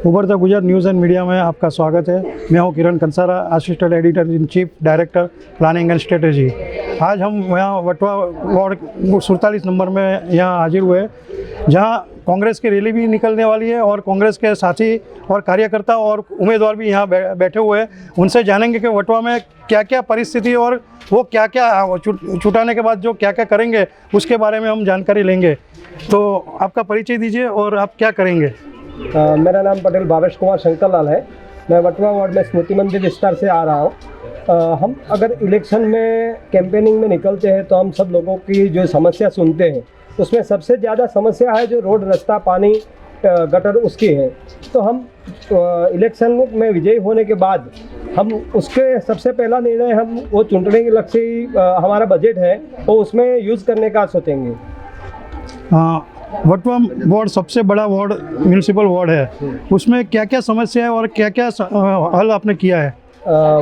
उभरता Gujarat news and media में आपका स्वागत है। मैं हूं Kiran Kansara, assistant editor in chief, director planning and strategy. आज हम यहाँ वटवा वार्ड 47 नंबर में यहाँ हाजिर हुए, जहाँ कांग्रेस की रैली भी निकलने वाली है और कांग्रेस के साथी और कार्यकर्ता और उम्मीदवार भी यहाँ बैठे हुए हैं। उनसे जानेंगे कि वटवा में क्या क्या परिस्थिति और वो क्या क्या छुटाने के बाद जो क्या क्या करेंगे उसके बारे में हम जानकारी लेंगे। तो आपका परिचय दीजिए और आप क्या करेंगे। मेरा नाम पटेल भावेश कुमार शंकरलाल है। मैं वटवा वार्ड में स्मृति मंदिर विस्तार से आ रहा हूँ। हम अगर इलेक्शन में कैंपेनिंग में निकलते हैं तो हम सब लोगों की जो समस्या सुनते हैं, उसमें सबसे ज़्यादा समस्या है जो रोड, रास्ता, पानी, गटर उसकी है। तो हम इलेक्शन में विजयी होने के बाद हम उसके सबसे पहला निर्णय हम वो चुनने के लक्ष्य ही हमारा बजट है वो उसमें यूज़ करने का सोचेंगे। वटवा वार्ड सबसे बड़ा वार्ड म्यूनिसिपल वार्ड है, उसमें क्या क्या समस्या है और क्या क्या हल आपने किया है।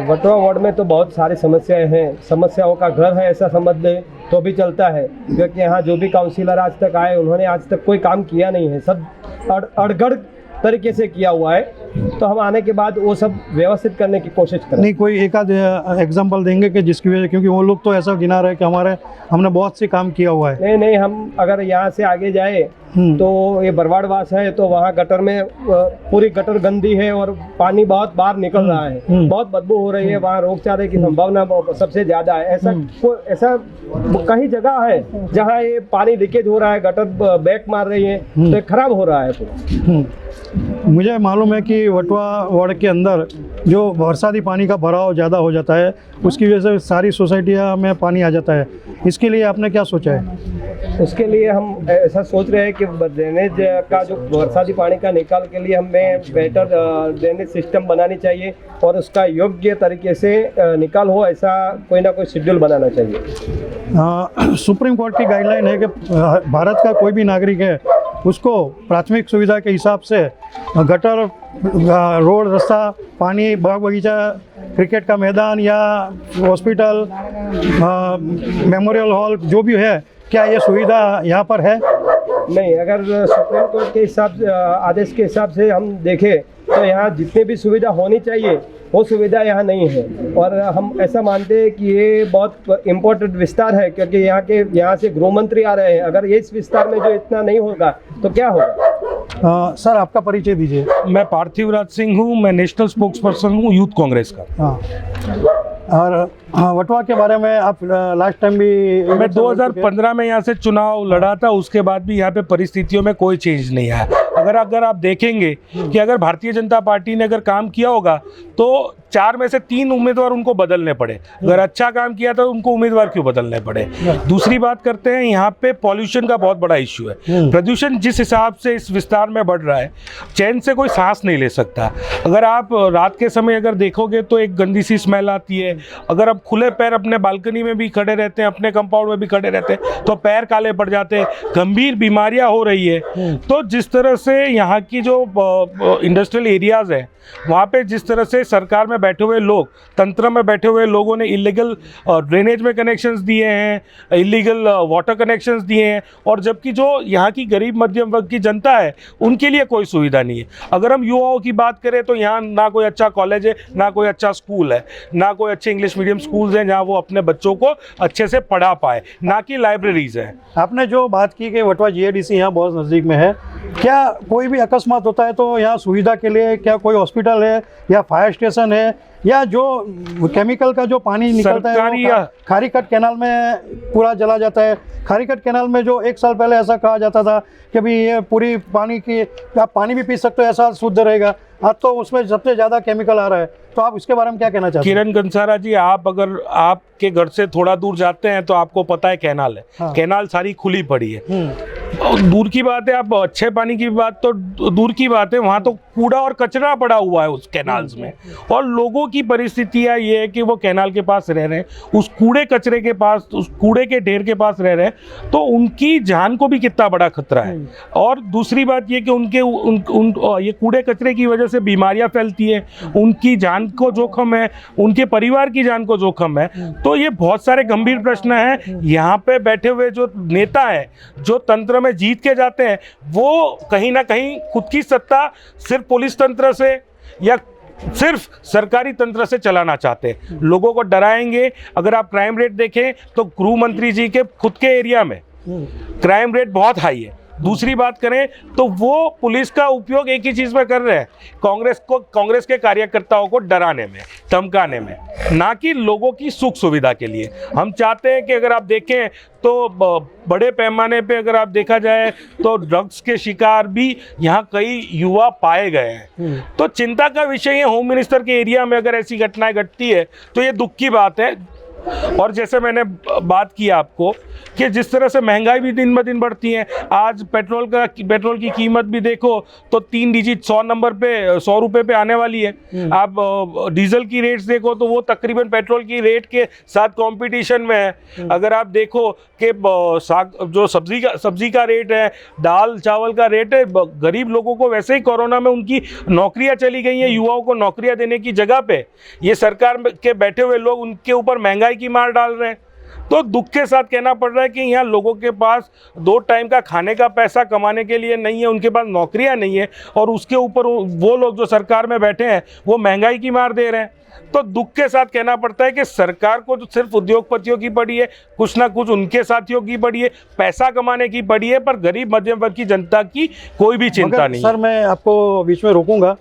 वटवा वार्ड में तो बहुत सारी समस्याएं हैं। समस्याओं का घर है ऐसा समझ लें तो भी चलता है, क्योंकि यहाँ जो भी काउंसिलर आज तक आए उन्होंने आज तक कोई काम किया नहीं है, सब अड़गड़ तरीके से किया हुआ है। तो हम आने के बाद वो सब व्यवस्थित करने की कोशिश करें। नहीं, कोई एक आध एग्जाम्पल देंगे कि जिसकी वजह, क्योंकि वो लोग तो ऐसा गिना रहे हैं कि हमने बहुत सी काम किया हुआ है। नहीं, हम अगर यहाँ से आगे जाए तो ये बरवाड़वास है, तो वहाँ गटर में पूरी गटर गंदी है और पानी बहुत बाहर निकल रहा है, बहुत बदबू हो रही है, वहाँ रोगचारे की संभावना सबसे ज़्यादा है। ऐसा कई जगह है जहाँ ये पानी लीकेज हो रहा है, गटर बैक मार रही है, तो खराब हो रहा है पूरा। मुझे मालूम है कि वटवा वार्ड के अंदर जो बरसाती पानी का भराव ज़्यादा हो जाता है, उसकी वजह से सारी सोसाइटियाँ में पानी आ जाता है। इसके लिए आपने क्या सोचा है? उसके लिए हम ऐसा सोच रहे हैं कि ड्रेनेज का जो बरसाती पानी का निकाल के लिए हमें बेटर ड्रेनेज सिस्टम बनानी चाहिए और उसका योग्य तरीके से निकाल हो, ऐसा कोई ना कोई शेड्यूल बनाना चाहिए। सुप्रीम कोर्ट की गाइडलाइन है कि भारत का कोई भी नागरिक है उसको प्राथमिक सुविधा के हिसाब से गटर, रोड, रास्ता, पानी, बाग बगीचा, क्रिकेट का मैदान या हॉस्पिटल, मेमोरियल हॉल जो भी है, क्या ये सुविधा यहाँ पर है? नहीं, अगर सुप्रीम कोर्ट के हिसाब से, आदेश के हिसाब से हम देखें तो यहाँ जितनी भी सुविधा होनी चाहिए वो सुविधा यहाँ नहीं है। और हम ऐसा मानते हैं कि ये बहुत इम्पोर्टेंट विस्तार है, क्योंकि यहाँ से गृह मंत्री आ रहे हैं। अगर ये इस विस्तार में जो इतना नहीं होगा तो क्या होगा? सर, आपका परिचय दीजिए। मैं पार्थिवराज सिंह हूँ, मैं नेशनल स्पोक्स पर्सन हूँ यूथ कांग्रेस का। और वटवा के बारे में आप लास्ट टाइम भी, मैं 2015 में यहाँ से चुनाव लड़ा था, उसके बाद भी यहाँ पे परिस्थितियों में कोई चेंज नहीं आया। अगर आप देखेंगे कि अगर भारतीय जनता पार्टी ने अगर काम किया होगा तो 4 में से 3 उम्मीदवार उनको बदलने पड़े। अगर अच्छा काम किया तो उनको उम्मीदवार क्यों बदलने पड़े। दूसरी बात करते हैं, यहाँ पे पॉल्यूशन का बहुत बड़ा इश्यू है। प्रदूषण जिस हिसाब से इस विस्तार में बढ़ रहा है, चैन से कोई सांस नहीं ले सकता। अगर आप रात के समय अगर देखोगे तो एक गंदी सी स्मेल आती है। अगर आप खुले पैर अपने बालकनी में भी खड़े रहते हैं, अपने कंपाउंड में भी खड़े रहते हैं, तो पैर काले पड़ जाते हैं, गंभीर बीमारियां हो रही है। तो जिस तरह से यहाँ की जो इंडस्ट्रियल एरियाज है, वहाँ पे जिस तरह से सरकार में बैठे हुए लोग, तंत्र में बैठे हुए लोगों ने इलीगल ड्रेनेज में कनेक्शंस दिए हैं, इलीगल वाटर कनेक्शंस दिए हैं, और जबकि जो यहाँ की गरीब मध्यम वर्ग की जनता है उनके लिए कोई सुविधा नहीं है। अगर हम युवाओं की बात करें तो यहाँ ना कोई अच्छा कॉलेज है, ना कोई अच्छा स्कूल है, ना कोई अच्छे इंग्लिश मीडियम स्कूल्स हैं जहाँ वो अपने बच्चों को अच्छे से पढ़ा पाए, ना कि लाइब्रेरीज हैं। आपने जो बात की कि वटवा जीआईडीसी यहाँ बहुत नज़दीक में है, क्या कोई भी अकस्मात होता है तो यहाँ सुविधा के लिए क्या कोई हॉस्पिटल है या फायर स्टेशन है, या जो केमिकल का जो पानी निकलता है खारीकट कैनाल में पूरा चला जाता है? खारीकट कैनाल में जो 1 साल पहले ऐसा कहा जाता था कि भाई ये पूरी पानी की, आप पानी भी पी सकते हो, ऐसा शुद्ध रहेगा, आज तो उसमें सबसे ज़्यादा केमिकल आ रहा है। तो आप इसके बारे में क्या कहना चाहते हैं? किरण कंसारा जी, आप अगर आपके घर से थोड़ा दूर जाते हैं तो आपको पता है कैनाल है। हाँ। कैनाल सारी खुली पड़ी है। और दूर की बात है, आप अच्छे पानी की बात तो दूर की बात है, वहाँ तो कूड़ा और कचरा पड़ा हुआ है उस कैनाल्स में। और लोगों की परिस्थितियाँ ये है कि वो कैनाल के पास रह रहे हैं, उस कूड़े कचरे के पास, उस कूड़े के ढेर के पास रह रहे हैं, तो उनकी जान को भी कितना बड़ा खतरा है। और दूसरी बात ये कि ये कूड़े कचरे की वजह से बीमारियां फैलती है, उनकी जान को जोखम है, उनके परिवार की जान को जोखम है। तो ये बहुत सारे गंभीर प्रश्न हैं। यहाँ पे बैठे हुए जो नेता हैं, जो तंत्र में जीत के जाते हैं, वो कहीं ना कहीं खुद की सत्ता सिर्फ सिर्फ पुलिस तंत्र से या सिर्फ सरकारी तंत्र से चलाना चाहते हैं। लोगों को डराएंगे। अगर आप क्राइम रेट देखें तो गृह मंत्री जी के खुद के एरिया में क्राइम रेट बहुत हाई है। दूसरी बात करें तो वो पुलिस का उपयोग एक ही चीज़ में कर रहे हैं, कांग्रेस के कार्यकर्ताओं को डराने में, धमकाने में, ना कि लोगों की सुख सुविधा के लिए। हम चाहते हैं कि अगर आप देखें तो बड़े पैमाने पे अगर आप देखा जाए तो ड्रग्स के शिकार भी यहाँ कई युवा पाए गए हैं। तो चिंता का विषय है, होम मिनिस्टर के एरिया में अगर ऐसी घटनाएं घटती है तो ये दुख की बात है। और जैसे मैंने बात की आपको कि जिस तरह से महंगाई भी दिन ब दिन बढ़ती है, आज पेट्रोल की कीमत भी देखो तो 3 डिजिट 100 रुपए पे आने वाली है। आप डीजल की रेट्स देखो तो वो तकरीबन पेट्रोल की रेट के साथ कंपटीशन में है। अगर आप देखो कि जो सब्जी का रेट है, दाल चावल का रेट है, गरीब लोगों को वैसे ही कोरोना में उनकी नौकरियां चली गई हैं, युवाओं को नौकरियां देने की जगह पे ये सरकार के बैठे हुए लोग उनके ऊपर महंगाई की मार डाल रहे हैं। तो दुख के साथ कहना पड़ रहा है कि यहाँ लोगों के पास 2 टाइम का खाने का पैसा कमाने के लिए नहीं है, उनके पास नौकरियां नहीं है, और उसके ऊपर वो लोग जो सरकार में बैठे हैं वो महंगाई की मार दे रहे हैं। तो दुख के साथ कहना पड़ता है कि सरकार को जो सिर्फ उद्योगपतियों की पड़ी है, कुछ ना कुछ उनके साथियों की पड़ी है, पैसा कमाने की पड़ी है, पर गरीब मध्यम वर्ग की जनता की कोई भी चिंता नहीं। सर मैं आपको बीच में रोकूंगा,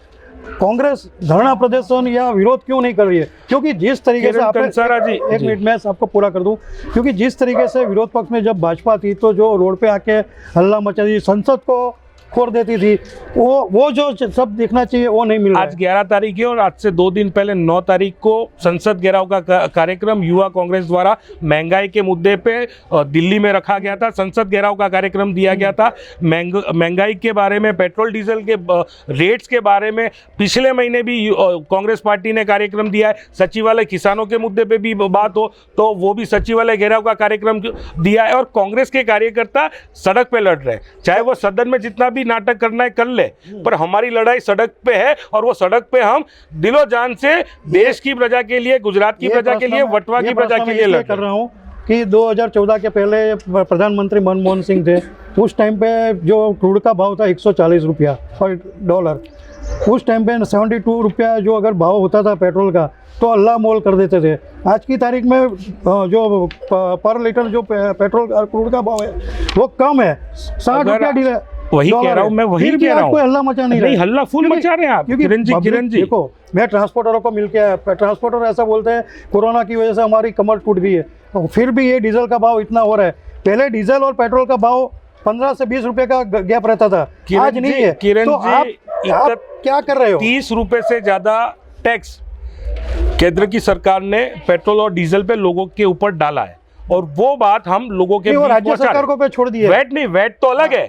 कांग्रेस धरना प्रदर्शन या विरोध क्यों नहीं कर रही है? क्योंकि जिस तरीके से एक मिनट में आपको पूरा कर दूं, क्योंकि जिस तरीके से विरोध पक्ष में जब भाजपा थी तो जो रोड पे आके हल्ला मचा दी, संसद को खोर देती थी, वो जो सब देखना चाहिए वो नहीं मिल रहा है। आज 11 तारीख है और आज से 2 दिन पहले 9 तारीख को संसद घेराव का कार्यक्रम युवा कांग्रेस द्वारा महंगाई के मुद्दे पे दिल्ली में रखा गया था। संसद घेराव का कार्यक्रम दिया गया था। महंगाई के बारे में, पेट्रोल डीजल के रेट्स के बारे में पिछले महीने भी कांग्रेस पार्टी ने कार्यक्रम दिया है। सचिवालय किसानों के मुद्दे पे भी बात हो तो वो भी सचिवालय घेराव का कार्यक्रम दिया है। और कांग्रेस के कार्यकर्ता सड़क पे लड़ रहे हैं, चाहे वो सदन में जितना भी नाटक करना है कर ले, पर हमारी लड़ाई सड़क पे है, और वो सड़क पे हम दिलो जान से देश की प्रजा के लिए, गुजरात की प्रजा के लिए, वटवा की प्रजा के लिए कर रहा हूँ कि 2014 के पहले प्रधानमंत्री मनमोहन सिंह थे, उस टाइम पे जो क्रूड का भाव था 140 रुपया पर डॉलर, उस टाइम पे 72 रुपया जो अगर भाव होता था पेट्रोल का तो अल्लाह मोल कर देते थे। आज की तारीख में जो पर लीटर जो पेट्रोल क्रूड का भाव है वो कम है, 60 रुपया डीलर। वही कह रहा हूँ मैं, वही कह रहा हूँ। हल्ला मचा नहीं हल्ला फुल मचा रहे हैं आप किरण जी। देखो मैं ट्रांसपोर्टरों को मिलके आया, ट्रांसपोर्टर ऐसा बोलते हैं कोरोना की वजह से हमारी कमर टूट गई है, तो फिर भी ये डीजल का भाव इतना हो रहा है। पहले डीजल और पेट्रोल का भाव 15 से 20 रुपए का गैप रहता था, आज नहीं है। किरण तो जी, आप क्या कर रहे हो? 30 रुपए से ज्यादा टैक्स केंद्र की सरकार ने पेट्रोल और डीजल पे लोगों के ऊपर डाला है, और वो बात हम लोगों के राज्य सरकार को पे छोड़ दिया। वैट नहीं, वैट तो अलग है,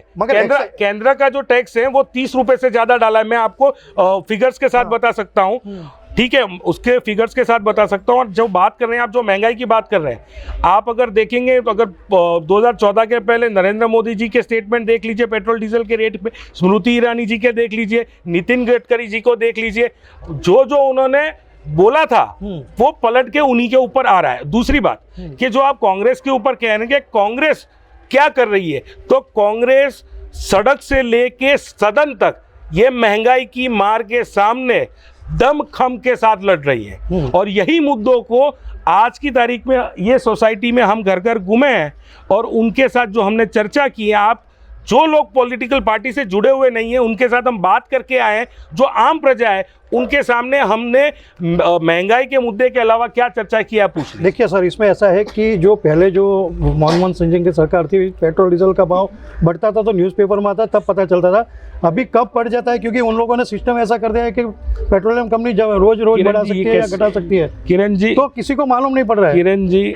केंद्र का जो टैक्स है वो 30 रुपए से ज्यादा डाला है। मैं आपको फिगर्स के साथ बता सकता हूँ, ठीक है, उसके फिगर्स के साथ बता सकता हूँ। और जो बात कर रहे हैं आप, जो महंगाई की बात कर रहे हैं, आप अगर देखेंगे तो अगर 2014 के पहले नरेंद्र मोदी जी के स्टेटमेंट देख लीजिए पेट्रोल डीजल के रेट पे, स्मृति ईरानी जी के देख लीजिए, नितिन गडकरी जी को देख लीजिए, जो उन्होंने बोला था वो पलट के उन्हीं के ऊपर आ रहा है। दूसरी बात कि जो आप कांग्रेस के ऊपर कह रहे हैं कि कांग्रेस क्या कर रही है, तो कांग्रेस सड़क से लेके सदन तक ये महंगाई की मार के सामने दमखम के साथ लड़ रही है। और यही मुद्दों को आज की तारीख में ये सोसाइटी में हम घर घर घूमे हैं और उनके साथ जो हमने चर्चा की है, आप जो लोग पॉलिटिकल पार्टी से जुड़े हुए नहीं हैं उनके साथ हम बात करके आए हैं, जो आम प्रजा है उनके सामने हमने महंगाई के मुद्दे के अलावा क्या चर्चा की है पूछ। देखिए सर, इसमें ऐसा है कि जो पहले जो मनमोहन सिंह जी की सरकार थी, पेट्रोल डीजल का भाव बढ़ता था तो न्यूज़पेपर में आता तब पता चलता था। अभी कब बढ़ जाता है, क्योंकि उन लोगों ने सिस्टम ऐसा कर दिया है कि पेट्रोलियम कंपनी रोज बढ़ा सकती है या घटा सकती है। किरण जी, तो किसी को मालूम नहीं पड़ रहा है। किरण जी,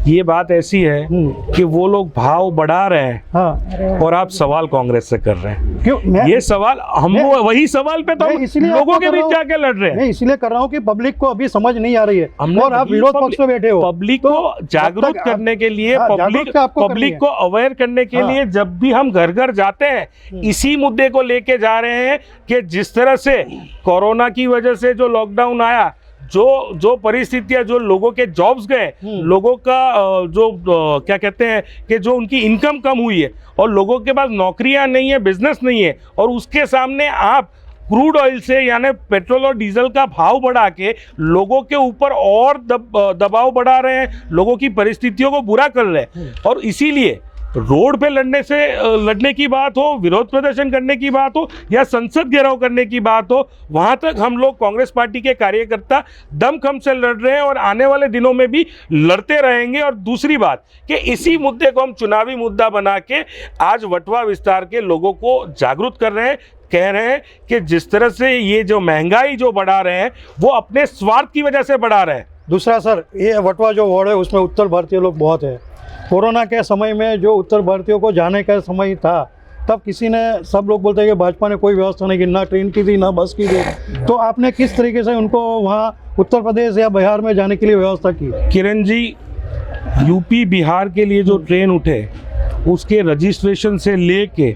ये बात ऐसी है कि वो लोग भाव बढ़ा रहे हैं, हाँ, और आप सवाल कांग्रेस से कर रहे हैं। क्यों? ये सवाल हम वही सवाल पे तो लोगों के बीच जाके लड़ रहे हैं। मैं इसलिए कर रहा हूँ कि पब्लिक को अभी समझ नहीं आ रही है, और आप विरोध पक्ष में बैठे हो। पब्लिक को जागरूक करने के लिए, पब्लिक को अवेयर करने के लिए जब भी हम घर घर जाते हैं इसी मुद्दे को लेके जा रहे हैं कि जिस तरह से कोरोना की वजह से जो लॉकडाउन आया, जो परिस्थितियां, जो लोगों के जॉब्स गए, लोगों का जो क्या कहते हैं कि जो उनकी इनकम कम हुई है और लोगों के पास नौकरियां नहीं है, बिजनेस नहीं है, और उसके सामने आप क्रूड ऑयल से यानी पेट्रोल और डीजल का भाव बढ़ा के लोगों के ऊपर और दबाव बढ़ा रहे हैं, लोगों की परिस्थितियों को बुरा कर रहे हैं। और इसीलिए रोड पे लड़ने की बात हो, विरोध प्रदर्शन करने की बात हो या संसद घेराव करने की बात हो, वहां तक हम लोग कांग्रेस पार्टी के कार्यकर्ता दमखम से लड़ रहे हैं और आने वाले दिनों में भी लड़ते रहेंगे। और दूसरी बात कि इसी मुद्दे को हम चुनावी मुद्दा बना के आज वटवा विस्तार के लोगों को जागरूक कर रहे हैं, कह रहे हैं कि जिस तरह से ये जो महंगाई जो बढ़ा रहे हैं वो अपने स्वार्थ की वजह से बढ़ा रहे हैं। दूसरा सर, ये वटवा जो वार्ड है उसमें उत्तर भारतीय लोग बहुत है। कोरोना के समय में जो उत्तर भारतीयों को जाने का समय था, तब किसी ने, सब लोग बोलते हैं कि भाजपा ने कोई व्यवस्था नहीं की, ना ट्रेन की थी ना बस की थी, तो आपने किस तरीके से उनको वहाँ उत्तर प्रदेश या बिहार में जाने के लिए व्यवस्था की? किरण जी, यूपी बिहार के लिए जो ट्रेन उठे उसके रजिस्ट्रेशन से लेके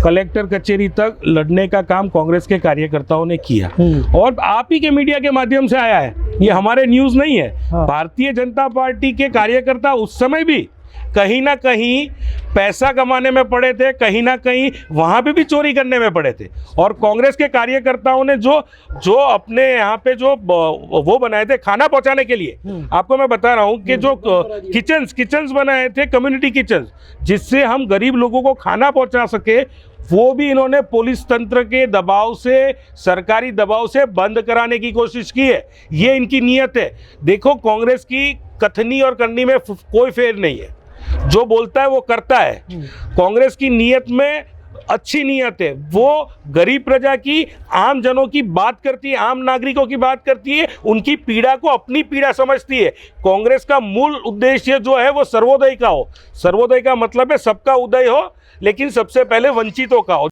कलेक्टर कचहरी तक लड़ने का काम कांग्रेस के कार्यकर्ताओं ने किया और आप ही के मीडिया के माध्यम से आया है, ये हमारे न्यूज़ नहीं है। हाँ। भारतीय जनता पार्टी के कार्यकर्ता उस समय भी कहीं ना कहीं पैसा कमाने में पड़े थे, कहीं ना कहीं वहाँ पे भी चोरी करने में पड़े थे। और कांग्रेस के कार्यकर्ताओं ने जो अपने यहाँ पे जो वो बनाए थे खाना पहुँचाने के लिए, आपको मैं बता रहा हूँ कि जो किचन्स बनाए थे, कम्युनिटी किचन्स, जिससे हम गरीब लोगों को खाना पहुँचा सके, वो भी इन्होंने पुलिस तंत्र के दबाव से, सरकारी दबाव से बंद कराने की कोशिश की है। ये इनकी नीयत है। देखो, कांग्रेस की कथनी और करनी में कोई फेर नहीं है, जो बोलता है वो करता है। कांग्रेस की नीयत में अच्छी नीयत है, वो गरीब प्रजा की, आम जनों की बात करती है, आम नागरिकों की बात करती है, उनकी पीड़ा को अपनी पीड़ा समझती है। कांग्रेस का मूल उद्देश्य जो है वो सर्वोदय का हो। सर्वोदय का मतलब है सबका उदय हो, लेकिन सबसे पहले वंचितों का हो।